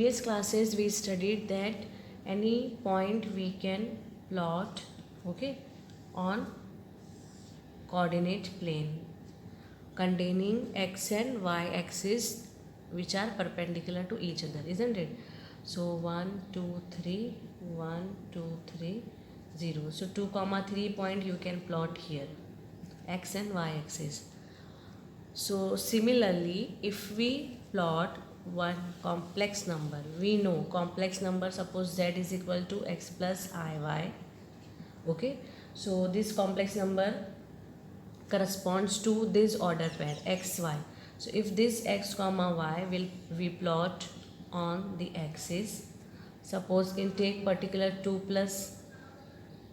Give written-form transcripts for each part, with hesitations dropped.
Previous classes we studied that any point we can plot, okay, on coordinate plane containing x and y axis which are perpendicular to each other, isn't it? So 1 2 3 1 2 3 0. So 2 comma 3 point you can plot here, x and y axis. So similarly, if we plot one complex number, we know complex number, suppose z is equal to x plus iy, okay. So this complex number corresponds to this order pair xy. So if this x comma y will we plot on the axis, suppose in take particular 2 plus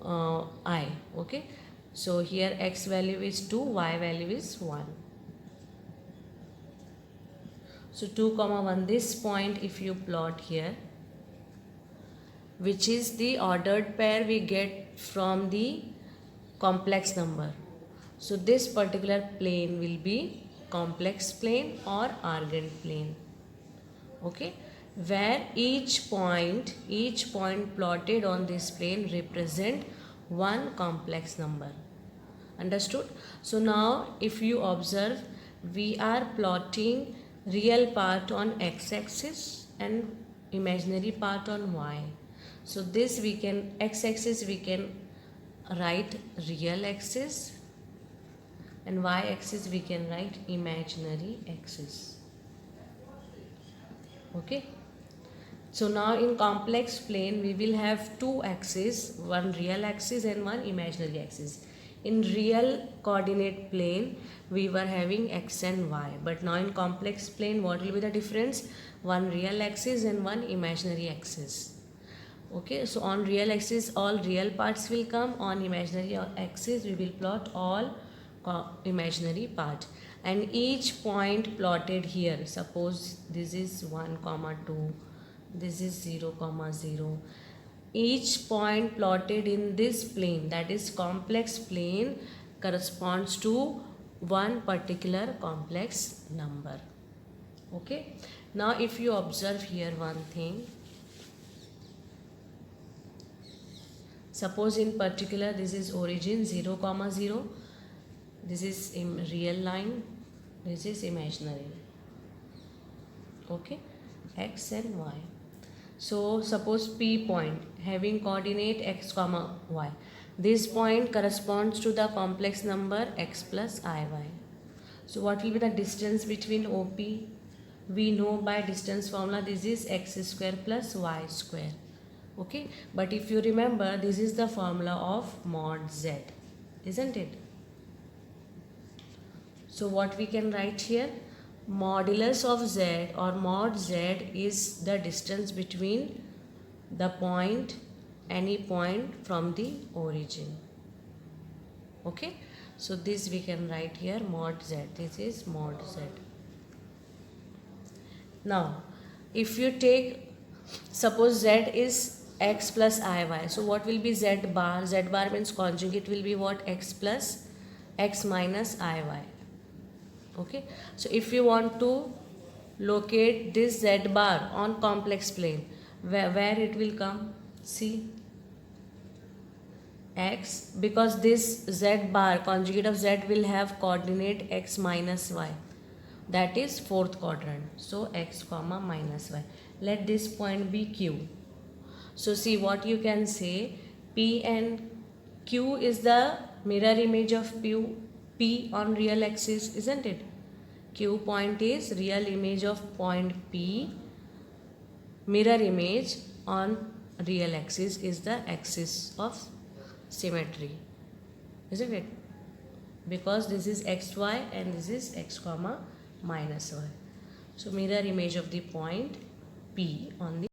I, okay. So here x value is 2, y value is 1. So 2 comma 1, this point if you plot here, which is the ordered pair we get from the complex number. So this particular plane will be complex plane or Argand plane, okay, where each point plotted on this plane represent one complex number. Understood? So now if you observe, we are plotting real part on x-axis and imaginary part on y. So this we can, x-axis we can write real axis and y-axis we can write imaginary axis, okay. So now in complex plane we will have two axes, one real axis and one imaginary axis. In real coordinate plane we were having x and y, but now in complex plane what will be the difference? One real axis and one imaginary axis, okay. So on real axis all real parts will come, on imaginary axis we will plot all imaginary part, and each point plotted here, suppose this is 1 comma 2, this is 0 comma 0, each point plotted in this plane, that is complex plane, corresponds to one particular complex number, okay. Now if you observe here one thing, suppose in particular this is origin 0 comma 0, this is in real line, this is imaginary, okay, x and y. So suppose P point having coordinate x comma y, this point corresponds to the complex number x plus iy. So what will be the distance between OP? We know by distance formula this is x square plus y square, okay. But if you remember, this is the formula of mod z, isn't it? So what we can write here, modulus of z or mod z is the distance between the point, any point from the origin, okay. So this we can write here mod z, this is mod z. Now if you take, suppose z is x plus iy, so what will be z bar? Z bar means conjugate will be what? X plus x minus iy, okay. So if you want to locate this z bar on complex plane, where it will come? See, x, because this z bar, conjugate of z, will have coordinate x minus y, that is fourth quadrant. So x comma minus y, let this point be q. So see what you can say, p and q is the mirror image of P on real axis, isn't it? Q point is real image of point P, mirror image on real axis is the axis of symmetry, isn't it? Because this is xy and this is x comma minus y. So mirror image of the point P on the